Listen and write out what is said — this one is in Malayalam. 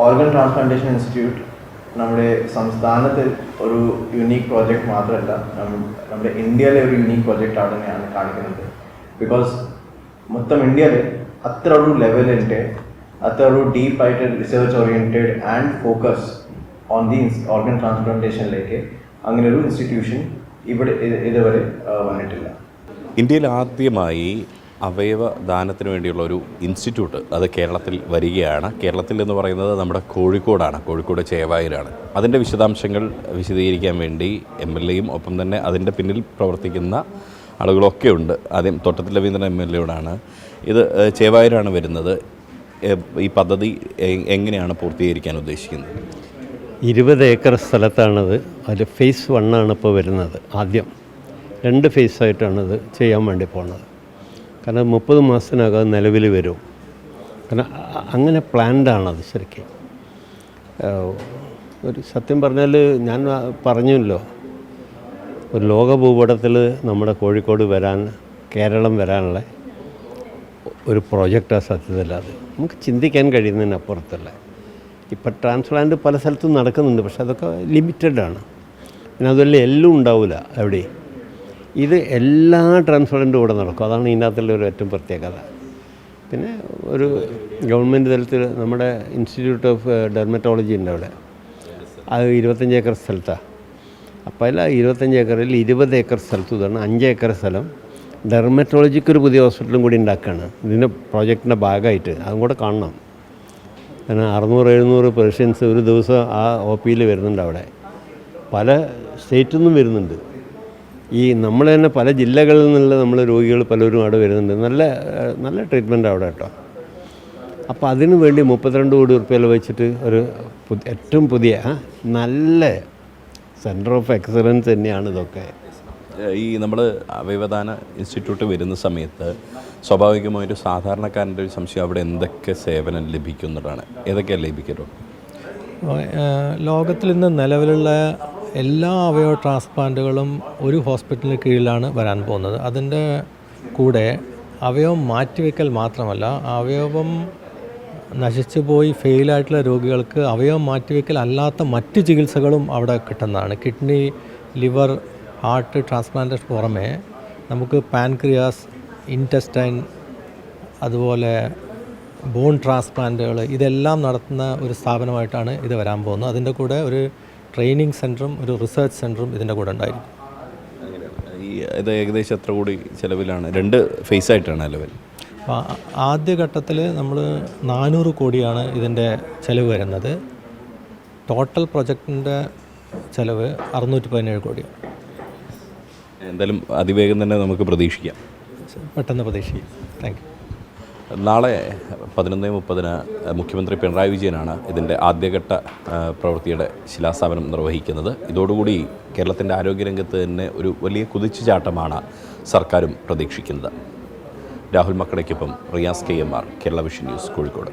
ഓർഗൻ ട്രാൻസ്പ്ലാന്റേഷൻ ഇൻസ്റ്റിറ്റ്യൂട്ട് നമ്മുടെ സംസ്ഥാനത്ത് ഒരു യുണീക്ക് പ്രോജക്റ്റ് മാത്രമല്ല, നമ്മുടെ ഇന്ത്യയിലെ ഒരു യുണീക്ക് പ്രോജക്റ്റ് ആണ് കാണിക്കുന്നത്. ബിക്കോസ് മൊത്തം ഇന്ത്യയിൽ അത്ര ഒരു ലെവലിൻ്റെ അത്ര ഒരു ഡീപ്പായിട്ട് research oriented and focus on the organ ട്രാൻസ്പ്ലാന്റേഷനിലേക്ക് അങ്ങനെ ഒരു ഇൻസ്റ്റിറ്റ്യൂഷൻ ഇതുവരെ വന്നിട്ടില്ല. ഇന്ത്യയിൽ ആദ്യമായി അവയവദാനത്തിന് വേണ്ടിയുള്ള ഒരു ഇൻസ്റ്റിറ്റ്യൂട്ട് അത് കേരളത്തിൽ വരികയാണ്. കേരളത്തിൽ എന്ന് പറയുന്നത് നമ്മുടെ കോഴിക്കോടാണ്, കോഴിക്കോട് ചേവായൂരാണ്. അതിൻ്റെ വിശദാംശങ്ങൾ വിശദീകരിക്കാൻ വേണ്ടി MLAയും ഒപ്പം തന്നെ അതിൻ്റെ പിന്നിൽ പ്രവർത്തിക്കുന്ന ആളുകളൊക്കെ ഉണ്ട്. ആദ്യം തോട്ടത്തിൽ രവീന്ദ്രൻ MLAയോടാണ്. ഇത് ചേവായൂരാണ് വരുന്നത്. ഈ പദ്ധതി എങ്ങനെയാണ് പൂർത്തീകരിക്കാൻ ഉദ്ദേശിക്കുന്നത്? 20 ഏക്കർ സ്ഥലത്താണത്. അതിൽ ഫേസ് 1 ഇപ്പോൾ വരുന്നത്. ആദ്യം 2 ഫേസായിട്ടാണിത് ചെയ്യാൻ വേണ്ടി പോകുന്നത്. കാരണം 30 മാസത്തിനകം നിലവിൽ വരും. കാരണം അങ്ങനെ പ്ലാൻഡാണത് ശരിക്കും. ഒരു സത്യം പറഞ്ഞാൽ ഞാൻ പറഞ്ഞല്ലോ, ഒരു ലോക ഭൂപടത്തിൽ നമ്മുടെ കോഴിക്കോട് വരാൻ, കേരളം വരാനുള്ള ഒരു പ്രോജക്റ്റാണ് സത്യത്തിൽ. അത് നമുക്ക് ചിന്തിക്കാൻ കഴിയുന്നതിനപ്പുറത്തല്ല. ഇപ്പം ട്രാൻസ്പ്ലാന്റ് പല സ്ഥലത്തും നടക്കുന്നുണ്ട്, പക്ഷെ അതൊക്കെ ലിമിറ്റഡാണ്. പിന്നെ അതുപോലെ എല്ലാം ഉണ്ടാവില്ല എവിടെ. ഇത് എല്ലാ ട്രാൻസ്പ്ലാന്റും ഇവിടെ നടക്കും. അതാണ് ഇതിനകത്തുള്ള ഒരു ഏറ്റവും പ്രത്യേകത. പിന്നെ ഒരു ഗവൺമെൻറ് തലത്തിൽ നമ്മുടെ ഇൻസ്റ്റിറ്റ്യൂട്ട് ഓഫ് ഡെർമറ്റോളജി ഉണ്ട് അവിടെ. അത് 25 ഏക്കർ സ്ഥലത്താണ്. അപ്പോൾ അതിൽ 25 ഏക്കറിൽ 20 ഏക്കർ സ്ഥലത്ത് ഇതാണ് 5 ഏക്കർ സ്ഥലം ഡെർമറ്റോളജിക്ക് ഒരു പുതിയ ഹോസ്പിറ്റലും കൂടി ഉണ്ടാക്കുകയാണ് ഇതിൻ്റെ പ്രോജക്റ്റിൻ്റെ ഭാഗമായിട്ട്. അതും കൂടെ കാണണം. കാരണം 600-700 പേഷ്യൻസ് ഒരു ദിവസം ആ OPയിൽ വരുന്നുണ്ട്. അവിടെ പല സ്റ്റേറ്റിൽ നിന്നും വരുന്നുണ്ട്. ഈ നമ്മൾ തന്നെ പല ജില്ലകളിൽ നിന്നുള്ള നമ്മൾ രോഗികൾ പലരും അവിടെ വരുന്നുണ്ട്. നല്ല ട്രീറ്റ്മെൻറ്റ് അവിടെ കേട്ടോ. അപ്പോൾ അതിനു വേണ്ടി 32 കോടി റുപ്യ വെച്ചിട്ട് ഒരു ഏറ്റവും പുതിയ നല്ല സെൻറ്റർ ഓഫ് എക്സലൻസ് തന്നെയാണ് ഇതൊക്കെ. ഈ നമ്മൾ അവയവദാന ഇൻസ്റ്റിറ്റ്യൂട്ട് വരുന്ന സമയത്ത് സ്വാഭാവികമായൊരു സാധാരണക്കാരൻ്റെ ഒരു സംശയം അവിടെ എന്തൊക്കെ സേവനം ലഭിക്കുന്നതാണ്, ഏതൊക്കെയാണ് ലഭിക്കുമോ? ലോകത്തിൽ ഇന്ന് നിലവിലുള്ള എല്ലാ അവയവ ട്രാൻസ്പ്ലാന്റുകളും ഒരു ഹോസ്പിറ്റലിന് കീഴിലാണ് വരാൻ പോകുന്നത്. അതിൻ്റെ കൂടെ അവയവം മാറ്റിവെക്കൽ മാത്രമല്ല, അവയവം നശിച്ചു പോയി ഫെയിലായിട്ടുള്ള രോഗികൾക്ക് അവയവം മാറ്റിവെക്കൽ അല്ലാത്ത മറ്റ് ചികിത്സകളും അവിടെ കിട്ടുന്നതാണ്. കിഡ്നി, ലിവർ, ഹാർട്ട് ട്രാൻസ്പ്ലാന്റേഷൻ പുറമെ നമുക്ക് പാൻക്രിയാസ്, ഇൻറ്റസ്റ്റൈൻ, അതുപോലെ ബോൺ ട്രാൻസ്പ്ലാന്റുകൾ ഇതെല്ലാം നടത്തുന്ന ഒരു സ്ഥാപനമായിട്ടാണ് ഇത് വരാൻ പോകുന്നത്. അതിൻ്റെ കൂടെ ഒരു ട്രെയിനിങ് സെൻറ്ററും ഒരു റിസർച്ച് സെൻറ്ററും ഇതിൻ്റെ കൂടെ ഉണ്ടായിരിക്കും. ഇത് ഏകദേശം എത്ര കൂടി ചിലവിലാണ്? 2 ഫേസായിട്ടാണ് ലെവൽ. അപ്പോൾ ആദ്യഘട്ടത്തിൽ നമ്മൾ 400 കോടിയാണ് ഇതിൻ്റെ ചിലവ് വരുന്നത്. ടോട്ടൽ പ്രൊജക്റ്റിൻ്റെ ചിലവ് 617 കോടിയാണ്. എന്തായാലും അതിവേഗം തന്നെ നമുക്ക് പ്രതീക്ഷിക്കാം. പെട്ടെന്ന് പ്രതീക്ഷിക്കാം. Thank you. നാളെ 11:30 മുഖ്യമന്ത്രി പിണറായി വിജയനാണ് ഇതിൻ്റെ ആദ്യഘട്ട പ്രവൃത്തിയുടെ ശിലാസ്ഥാപനം നിർവഹിക്കുന്നത്. ഇതോടുകൂടി കേരളത്തിൻ്റെ ആരോഗ്യരംഗത്ത് തന്നെ ഒരു വലിയ കുതിച്ചുചാട്ടമാണ് സർക്കാരും പ്രതീക്ഷിക്കുന്നത്. രാഹുൽ മക്കടയ്ക്കൊപ്പം Riyas KMR, Kerala Vision News, Kozhikode.